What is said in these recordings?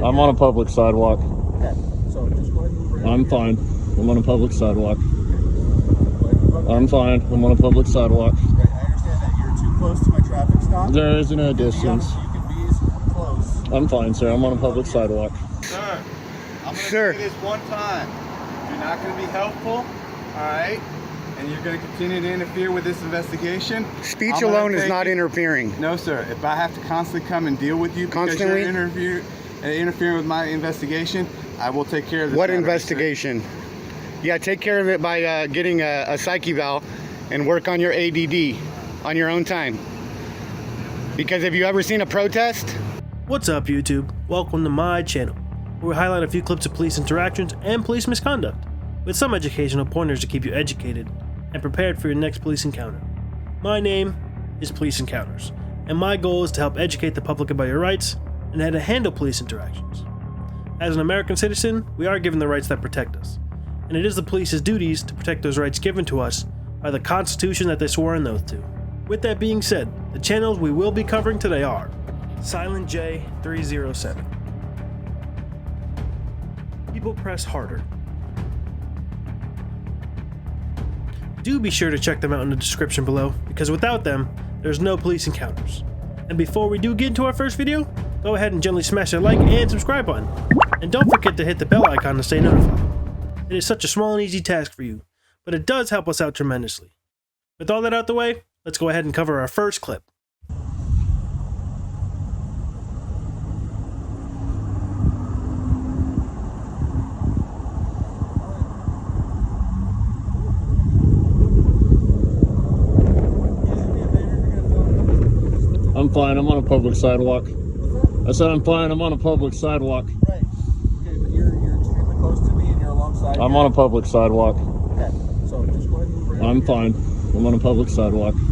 I'm on a public sidewalk. Okay, so just go ahead and move around. I'm fine. I'm on a public sidewalk. Go ahead and move I'm fine. I'm on a public sidewalk. Right, I understand that you're too close to my traffic stop. There isn't a distance. You can be as close. I'm fine, sir. I'm on a public sidewalk. Sir, I'm going to Sir. say this one time. You're not going to be helpful, all right? And you're going to continue to interfere with this investigation. Speech I'm gonna alone is take not it- interfering. No, sir. If I have to constantly come and deal with you because you're interfering with my investigation, I will take care of this. What matter, investigation? Yeah, take care of it by getting a psyche eval and work on your ADD on your own time. Because have you ever seen a protest? What's up, YouTube? Welcome to my channel, where we highlight a few clips of police interactions and police misconduct, with some educational pointers to keep you educated and prepared for your next police encounter. My name is Police Encounters, and my goal is to help educate the public about your rights and how to handle police interactions. As an American citizen, we are given the rights that protect us, and it is the police's duties to protect those rights given to us by the Constitution that they swore an oath to. With that being said, the channels we will be covering today are Silent J 307. People press harder. Do be sure to check them out in the description below, because without them, there's no police encounters. And before we do get into our first video, go ahead and gently smash that like and subscribe button. And don't forget to hit the bell icon to stay notified. It is such a small and easy task for you, but it does help us out tremendously. With all that out the way, let's go ahead and cover our first clip. I'm fine. I'm on a public sidewalk. I said I'm fine. I'm on a public sidewalk. Right. Okay, but you're extremely close to me and you're alongside. I'm on a public sidewalk. Okay, so just go ahead and move around. I'm fine. I'm on a public sidewalk. Go ahead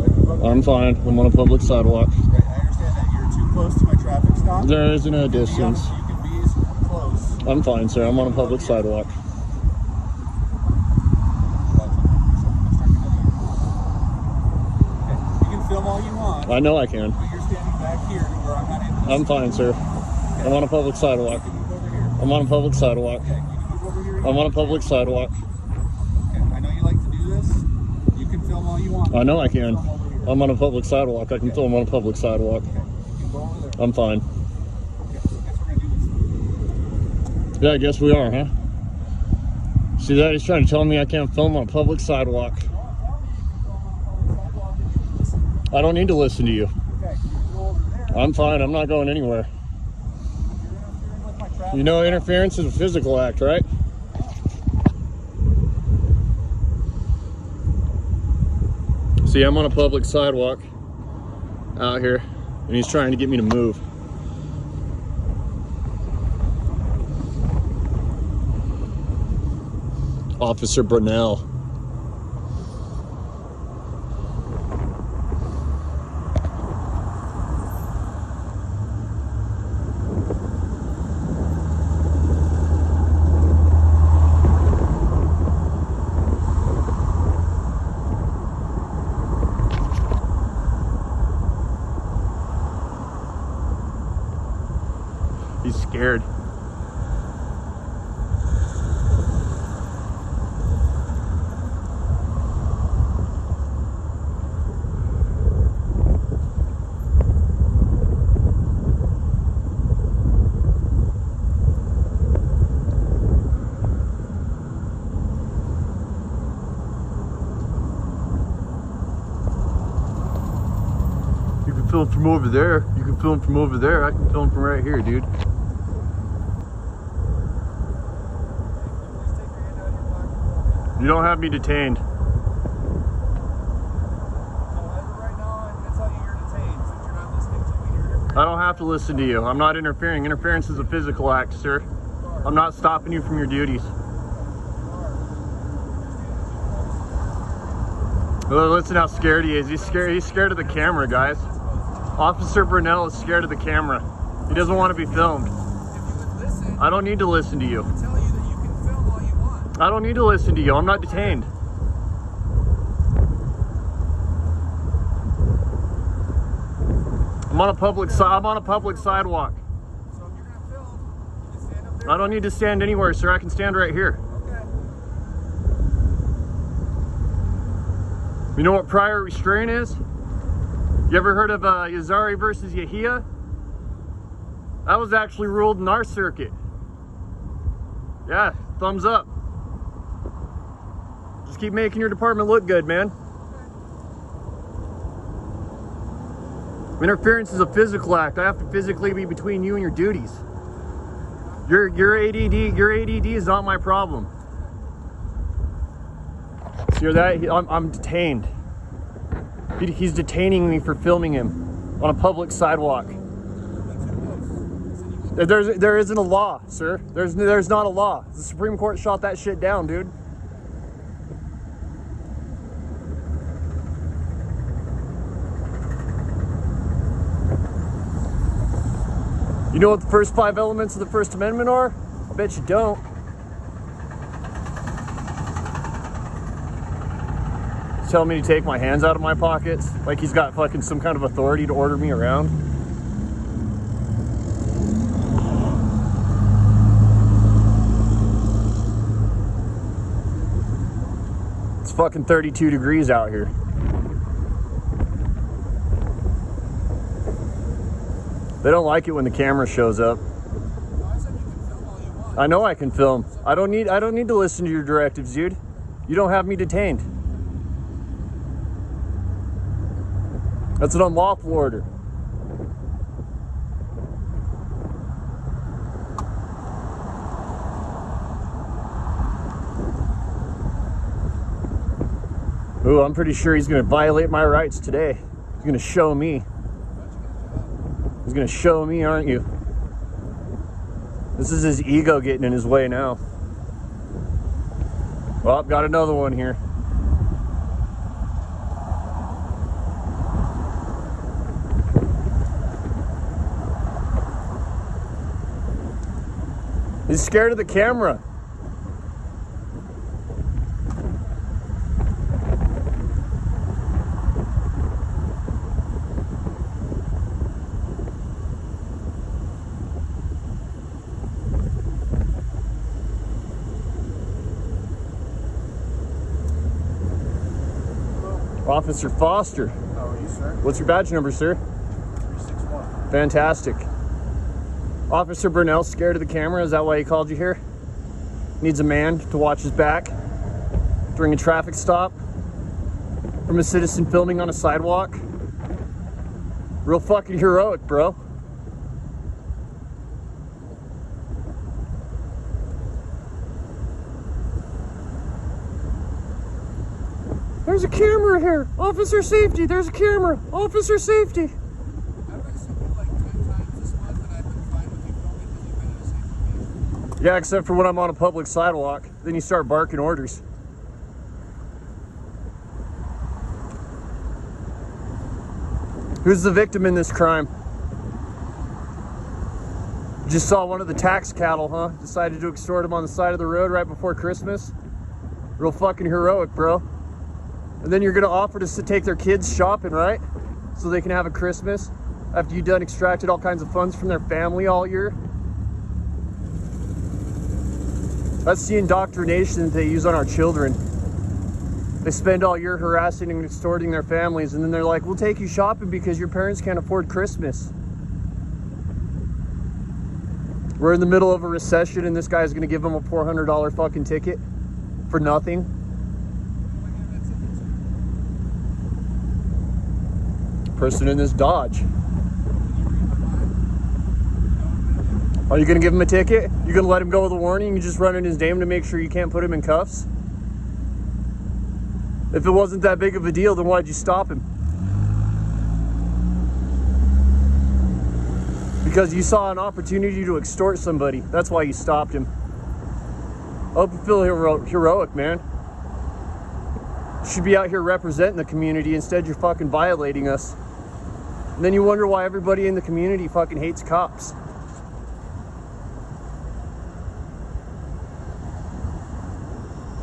and move I'm fine. I'm on a public sidewalk. Right, I understand that you're too close to my traffic stop. There isn't a distance. You can be as close. I'm fine, sir. I'm on a public sidewalk. Okay, you can film all you want, I know I can. but you're standing back here to where I'm not in. I'm fine, sir. I'm on a public sidewalk. You can move over here. I'm on a public sidewalk. Okay, you can move over here. I'm on a public sidewalk. Okay, I know you like to do this. You can film all you want. I know I can. Film over here. I'm on a public sidewalk. I can film on a public sidewalk. Okay, you can go over there. I'm fine. Okay, so I guess we're gonna do this. Yeah, I guess we are, huh? See that? He's trying to tell me I can't film on a public sidewalk. I don't need to listen to you. Okay, you can go over there. I'm fine. I'm not going anywhere. You're interfering with my traffic. You know, interference is a physical act, right? See, I'm on a public sidewalk out here, and he's trying to get me to move. Officer Brunel. He's scared. You can film from over there. You can film from over there. I can film from right here, dude. You don't have me detained. Right now, that's how you're detained, since you're not listening to me. You're interfering. I don't have to listen to you. I'm not interfering. Interference is a physical act, sir. I'm not stopping you from your duties. Well, listen how scared he is. He's scared of the camera, guys. Officer Brunel is scared of the camera. He doesn't want to be filmed. If you would listen, I don't need to listen to you. I tell you that you can film all you want. I don't need to listen to you. I'm not detained. I'm on a public sidewalk. So if I don't need to stand anywhere, sir. I can stand right here. Okay. You know what prior restraint is? You ever heard of Yazari versus Yahia? That was actually ruled in our circuit. Yeah, thumbs up. Just keep making your department look good, man. Interference is a physical act. I have to physically be between you and your duties. Your ADD is not my problem. So you're that? I'm detained. He's detaining me for filming him on a public sidewalk. There isn't a law, sir. There's not a law. The Supreme Court shot that shit down, dude. You know what the first 5 elements of the First Amendment are? I bet you don't. He's telling me to take my hands out of my pockets, like he's got fucking some kind of authority to order me around. It's fucking 32 degrees out here. They don't like it when the camera shows up. I said you can film all you want. I know I can film. I don't need to listen to your directives, dude. You don't have me detained. That's an unlawful order. Ooh, I'm pretty sure he's gonna violate my rights today. He's gonna show me. He's gonna show me, aren't you? This is his ego getting in his way now. Well, I've got another one here. He's scared of the camera. Officer Foster. How are you, sir? What's your badge number, sir? 361. Fantastic. Officer Burnell scared of the camera. Is that why he called you here? Needs a man to watch his back during a traffic stop from a citizen filming on a sidewalk. Real fucking heroic, bro. There's a camera here. Officer safety. There's a camera. Officer safety. I've actually been like 10 times this month and I've been fine with you filming until you've been in a safe location. Yeah, except for when I'm on a public sidewalk. Then you start barking orders. Who's the victim in this crime? Just saw one of the tax cattle, huh? Decided to extort him on the side of the road right before Christmas. Real fucking heroic, bro. And then you're gonna offer to take their kids shopping, right? So they can have a Christmas after you've done extracted all kinds of funds from their family all year. That's the indoctrination that they use on our children. They spend all year harassing and extorting their families, and then they're like, we'll take you shopping because your parents can't afford Christmas. We're in the middle of a recession and this guy's gonna give them a $400 fucking ticket for nothing. Person in this Dodge. Are you gonna give him a ticket? You gonna let him go with a warning? You just run in his name to make sure you can't put him in cuffs? If it wasn't that big of a deal, then why'd you stop him? Because you saw an opportunity to extort somebody. That's why you stopped him. I hope you feel heroic, man. You should be out here representing the community. Instead, you're fucking violating us. And then you wonder why everybody in the community fucking hates cops.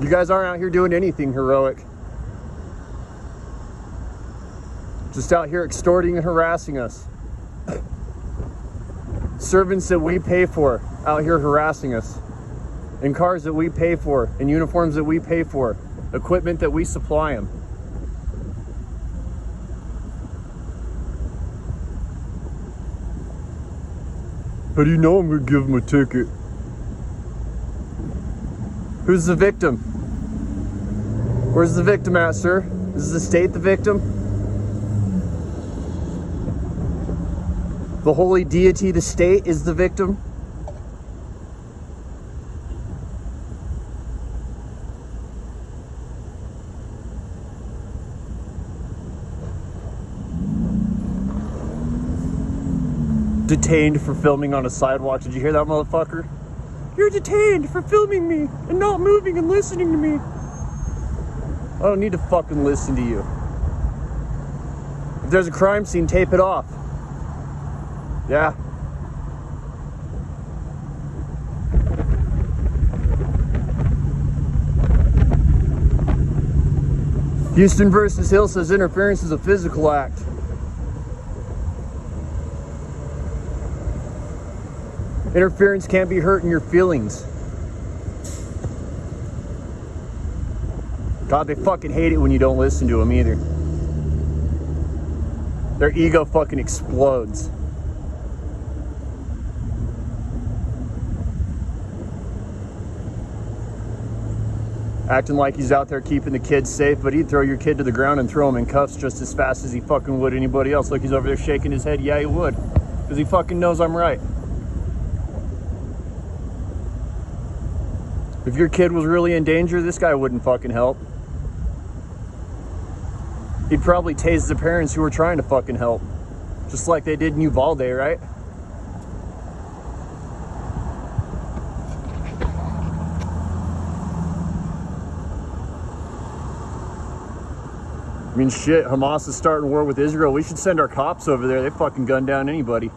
You guys aren't out here doing anything heroic. Just out here extorting and harassing us. Servants that we pay for out here harassing us. In cars that we pay for. In uniforms that we pay for. Equipment that we supply them. How do you know I'm going to give him a ticket? Who's the victim? Where's the victim at, sir? Is the state the victim? The holy deity, the state, is the victim? Detained for filming on a sidewalk. Did you hear that, motherfucker? You're detained for filming me and not moving and listening to me. I don't need to fucking listen to you. If there's a crime scene, tape it off. Yeah. Houston versus Hill says interference is a physical act. Interference can't be hurting your feelings. God, they fucking hate it when you don't listen to them either. Their ego fucking explodes. Acting like he's out there keeping the kids safe, but he'd throw your kid to the ground and throw him in cuffs just as fast as he fucking would anybody else. Look, he's over there shaking his head. Yeah, he would. Because he fucking knows I'm right. If your kid was really in danger, this guy wouldn't fucking help. He'd probably tase the parents who were trying to fucking help. Just like they did in Uvalde, right? I mean, shit, Hamas is starting war with Israel. We should send our cops over there. They fucking gun down anybody.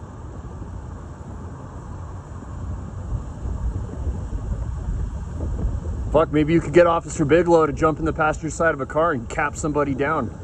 Fuck, maybe you could get Officer Bigelow to jump in the passenger side of a car and cap somebody down.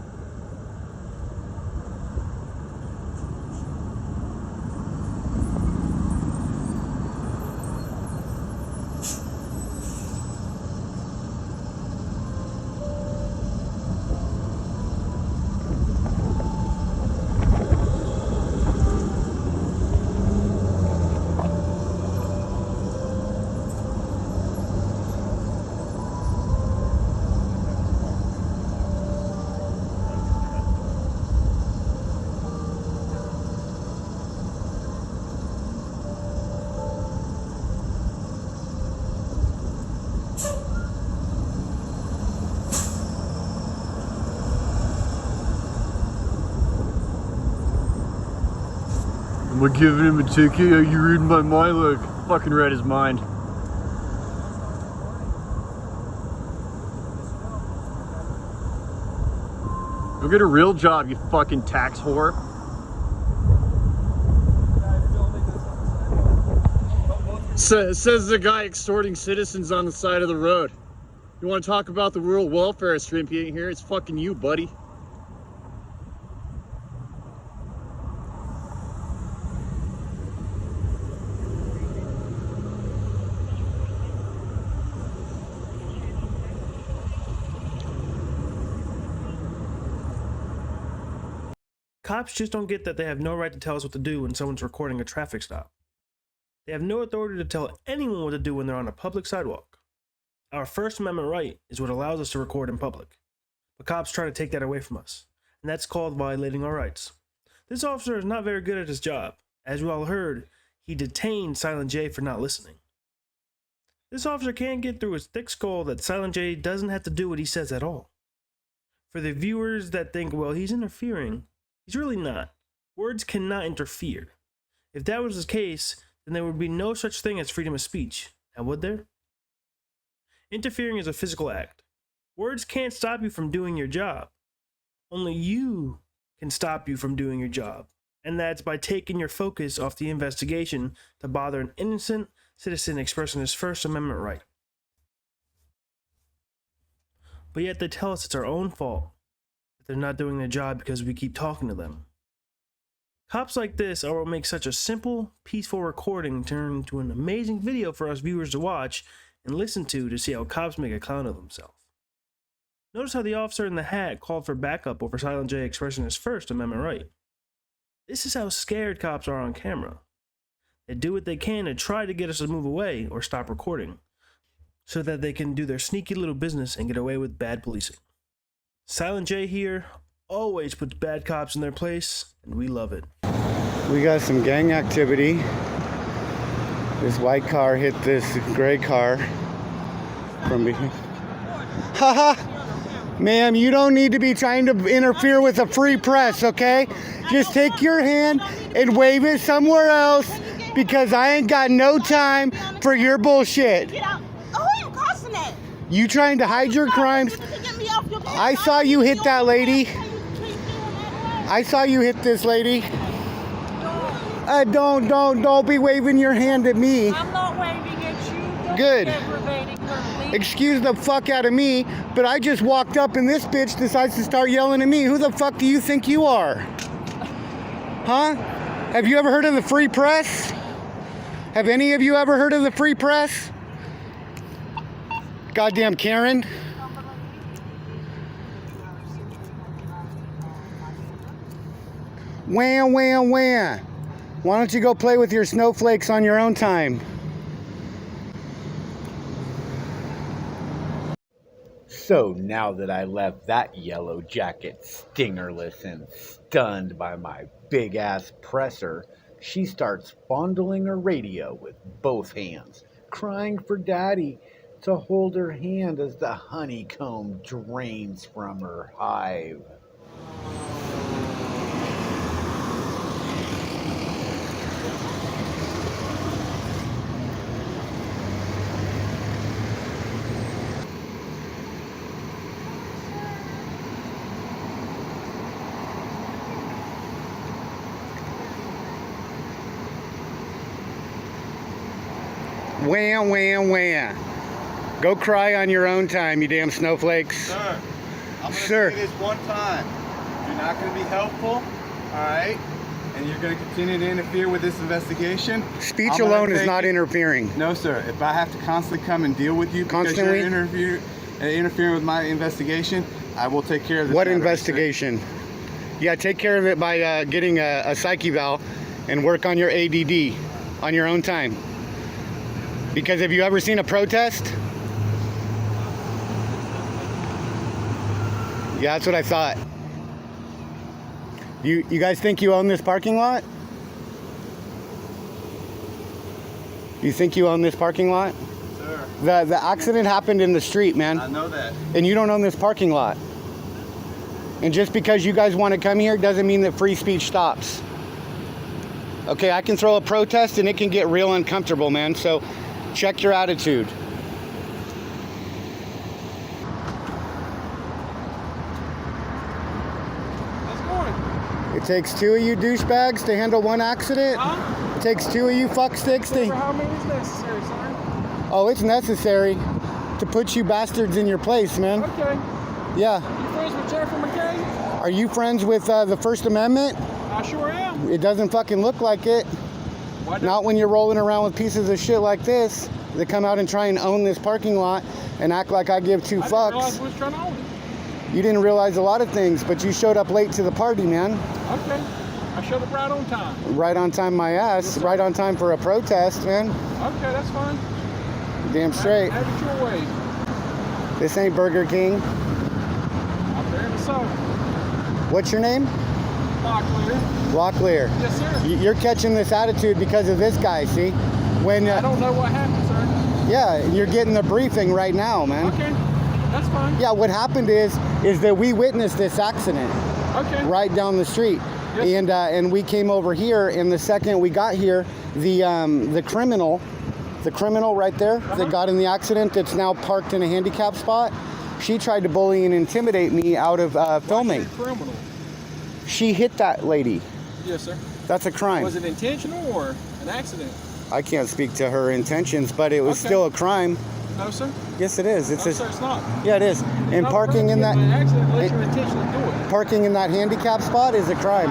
Am I giving him a ticket? Are you reading my mind? Look, fucking read his mind. Go get a real job, you fucking tax whore. Says the guy extorting citizens on the side of the road. You want to talk about the rural welfare shrimp? You ain't here. It's fucking you, buddy. Cops just don't get that they have no right to tell us what to do when someone's recording a traffic stop. They have no authority to tell anyone what to do when they're on a public sidewalk. Our First Amendment right is what allows us to record in public. But cops try to take that away from us, and that's called violating our rights. This officer is not very good at his job. As we all heard, he detained Silent J for not listening. This officer can't get through his thick skull that Silent J doesn't have to do what he says at all. For the viewers that think, well, he's interfering, he's really not. Words cannot interfere. If that was the case, then there would be no such thing as freedom of speech. Now, would there? Interfering is a physical act. Words can't stop you from doing your job. Only you can stop you from doing your job. And that's by taking your focus off the investigation to bother an innocent citizen expressing his First Amendment right. But yet they tell us it's our own fault that they're not doing their job because we keep talking to them. Cops like this are what make such a simple, peaceful recording turn into an amazing video for us viewers to watch and listen to see how cops make a clown of themselves. Notice how the officer in the hat called for backup over Silent J expressing his First Amendment right. This is how scared cops are on camera. They do what they can to try to get us to move away or stop recording, so that they can do their sneaky little business and get away with bad policing. Silent J here always puts bad cops in their place, and we love it. We got some gang activity. This white car hit this gray car from behind. Haha! Ma'am, you don't need to be trying to interfere with the free press, okay? Just take your hand and wave it somewhere else, because I ain't got no time for your bullshit. Get out. Oh, who are you cussing at? You trying to hide your crimes? I saw you hit that lady. I saw you hit this lady. Don't be waving your hand at me. I'm not waving at you. Don't Good. be aggravating her. Excuse the fuck out of me, but I just walked up and this bitch decides to start yelling at me. Who the fuck do you think you are? Huh? Have you ever heard of the free press? Have any of you ever heard of the free press? Goddamn Karen. Wham, wham, wham. Why don't you go play with your snowflakes on your own time? So now that I left that yellow jacket stingerless and stunned by my big ass presser, she starts fondling her radio with both hands, crying for daddy to hold her hand as the honeycomb drains from her hive. Wham, wham, wham. Go cry on your own time, you damn snowflakes. Sir, I'm Sir. going to say this one time. You're not going to be helpful, all right? And you're going to continue to interfere with this investigation. Speech I'm gonna alone is take not it- interfering. No, sir. If I have to constantly come and deal with you because you're interfering with my investigation, I will take care of this. What matter, investigation? Yeah, take care of it by getting a psyche eval and work on your ADD on your own time. Because have you ever seen a protest? Yeah, that's what I thought. You guys think you own this parking lot? You think you own this parking lot? Sir, The accident happened in the street, man. I know that. And you don't own this parking lot. And just because you guys want to come here doesn't mean that free speech stops. Okay, I can throw a protest and it can get real uncomfortable, man. So check your attitude. Let's go. It takes two of you douchebags to handle one accident. Huh? It takes two of you fucksticks For to... how many is necessary, sir? Oh, it's necessary to put you bastards in your place, man. Okay. Yeah. You friends with Jeffrey McKay? Are you friends with the First Amendment? I sure am. It doesn't fucking look like it. Why Not when you're rolling around with pieces of shit like this that come out and try and own this parking lot and act like I give two I didn't realize fucks. we was trying to own it. You didn't realize a lot of things, but you showed up late to the party, man. Okay. I showed up right on time. Right on time, my ass. Yes, sir. Right on time for a protest, man. Okay, that's fine. Damn straight. Have it your way. This ain't Burger King. I'm there in the south. What's your name? Locklear. Locklear. Yes, sir. You're catching this attitude because of this guy, see? When I don't know what happened, sir. yeah, you're getting the briefing right now, man. Okay, that's fine. Yeah, what happened is that we witnessed this accident Okay. right down the street. Yes. And we came over here, and the second we got here, the criminal right there that got in the accident that's now parked in a handicap spot, she tried to bully and intimidate me out of filming. Criminal. She hit that lady. Yes, sir. That's a crime. Was it intentional or an accident? I can't speak to her intentions, but it was Okay. still a crime. No, sir. Yes, it is. It's No, sir, it's not. yeah, it is. And No, parking in an accident unless that you intentionally do it. parking in that handicap spot is a crime.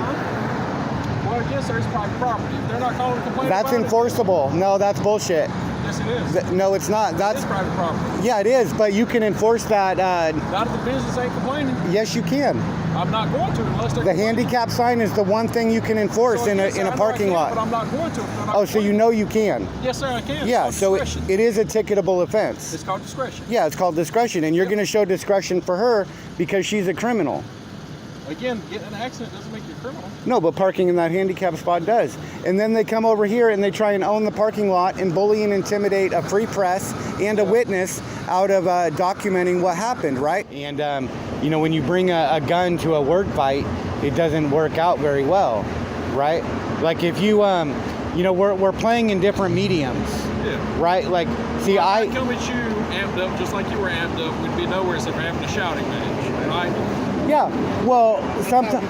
What again, sir, it's private property. If they're not calling to complain That's about enforceable. No, that's bullshit. it, yes, it is. No, it's not. It's private property. Yeah, it is, but you can enforce that. Not if the business ain't complaining. Yes, you can. I'm not going to unless they're The complaining. handicap sign is the one thing you can enforce So, in yes, a sir, I know I parking can, lot. But I'm not going to. If they're not Oh, so you complaining. know you can. Yes, sir, I can. Yeah, It's so called it discretion. is a ticketable offense. It's called discretion. Yeah, it's called discretion, and you're Yep. going to show discretion for her because she's a criminal. Again, getting in an accident doesn't make you a criminal. No, but parking in that handicap spot does. And then they come over here and they try and own the parking lot and bully and intimidate a free press and a witness out of documenting what happened, right? And, you know, when you bring a gun to a word fight, it doesn't work out very well, right? Like if you, you know, we're playing in different mediums, Yeah. right? Like, see, Well, I... if I come at you amped up just like you were amped up, we'd be nowhere except for having a shouting match, right? Yeah, well, sometimes...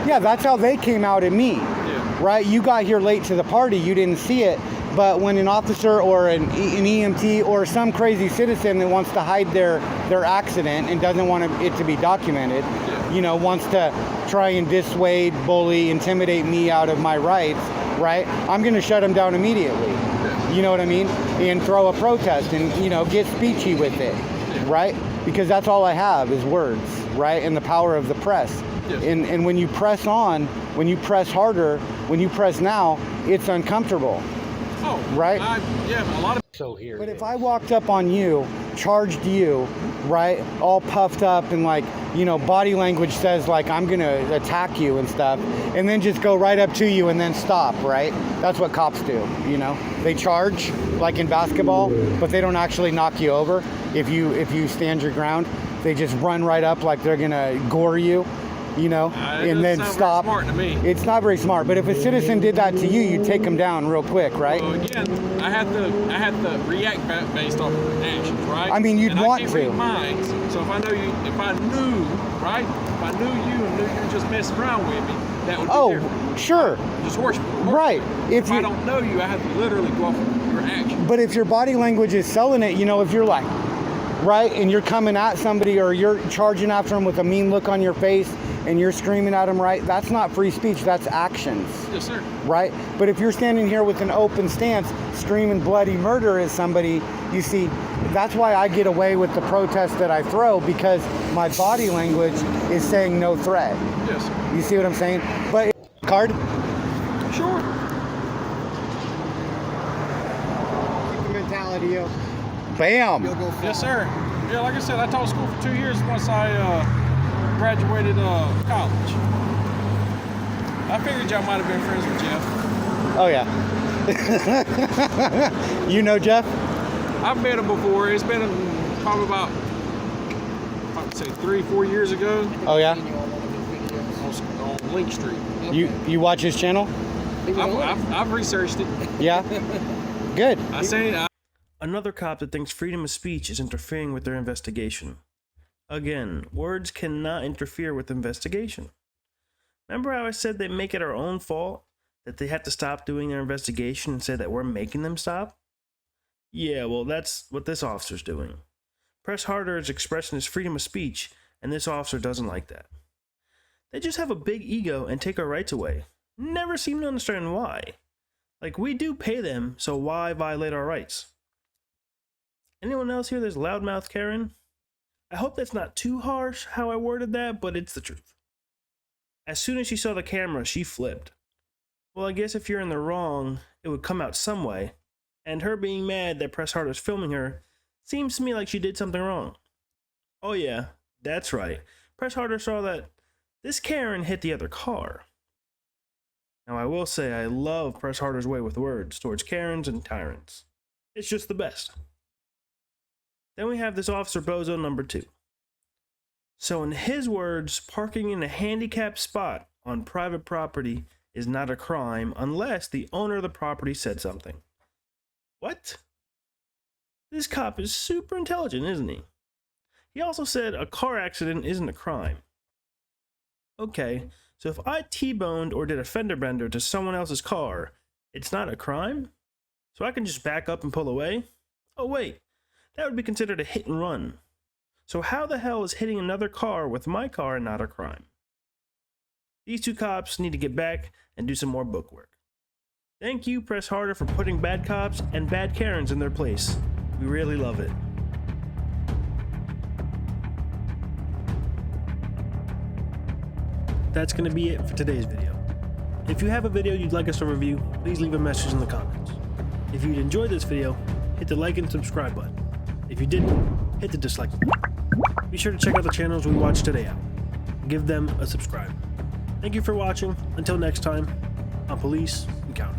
Yeah, that's how they came out at me. Yeah. Right? You got here late to the party, you didn't see it, but when an officer or an EMT or some crazy citizen that wants to hide their accident and doesn't want it to be documented, you know, wants to try and dissuade, bully, intimidate me out of my rights, right? I'm going to shut them down immediately. You know what I mean? And throw a protest and, you know, get speechy with it, right? Because that's all I have is words, right? And the power of the press. Yes. And when you press on, when you press harder, when you press now, it's uncomfortable. Oh, Right? Yeah, a lot of. So here. But it if is. I walked up on you, charged you, right, all puffed up and like, you know, body language says like I'm gonna attack you and stuff, and then just go right up to you and then stop, right? That's what cops do, you know? They charge like in basketball, but they don't actually knock you over if you stand your ground. They just run right up like they're gonna gore you. You know, It and then doesn't sound very stop. smart to me. It's not very smart, but if a citizen did that to you, you'd take them down real quick, right? Well, again, I had to react based off of actions, right? I mean, you'd and want I can't to. read minds. So if I knew you, if I knew, right? If I knew you and knew you were just messing around with me, that would be Oh, different. sure. Just horse. Right. If I don't know you, I have to literally go off of your actions. But if your body language is selling it, you know, if you're like, right, and you're coming at somebody or you're charging after them with a mean look on your face and you're screaming at them, right, that's not free speech, that's actions, Yes, sir. right? But if you're standing here with an open stance, screaming bloody murder at somebody, you see, that's why I get away with the protest that I throw, because my body language is saying no threat. Yes, sir. You see what I'm saying? But card? Sure. Keep the mentality, yo. Bam! Yes, sir. Yeah, like I said, I taught school for 2 years once I graduated college. I figured y'all might have been friends with Jeff. Oh yeah. You know Jeff? I've met him before. It's been probably about, I'd say 3-4 years ago Oh yeah. on Link Street. You watch his channel? I've researched it. Yeah. Good. I say Another cop that thinks freedom of speech is interfering with their investigation. Again, words cannot interfere with investigation. Remember how I said they make it our own fault? That they have to stop doing their investigation and say that we're making them stop? Yeah, well, that's what this officer's doing. Press harder is expressing his freedom of speech, and this officer doesn't like that. They just have a big ego and take our rights away. Never seem to understand why. Like, we do pay them, so why violate our rights? Anyone else here that's loudmouth Karen? I hope that's not too harsh how I worded that, but it's the truth. As soon as she saw the camera, she flipped. Well, I guess if you're in the wrong, it would come out some way, and her being mad that Press Hard was filming her seems to me like she did something wrong. Oh yeah, that's right. Press Harder saw that this Karen hit the other car. Now I will say I love Press Harder's way with words towards Karens and tyrants. It's just the best. Then we have this Officer Bozo number 2. So in his words, parking in a handicapped spot on private property is not a crime unless the owner of the property said something. What? This cop is super intelligent, isn't he? He also said a car accident isn't a crime. Okay, so if I T-boned or did a fender bender to someone else's car, it's not a crime? So I can just back up and pull away? Oh wait, that would be considered a hit and run. So how the hell is hitting another car with my car not a crime? These two cops need to get back and do some more book work. Thank you, Press Harder, for putting bad cops and bad Karens in their place. We really love it. That's going to be it for today's video. If you have a video you'd like us to review, please leave a message in the comments. If you'd enjoyed this video, hit the like and subscribe button. If you didn't, hit the dislike button. Be sure to check out the channels we watched today out. Give them a subscribe. Thank you for watching. Until next time, on Police Encounter.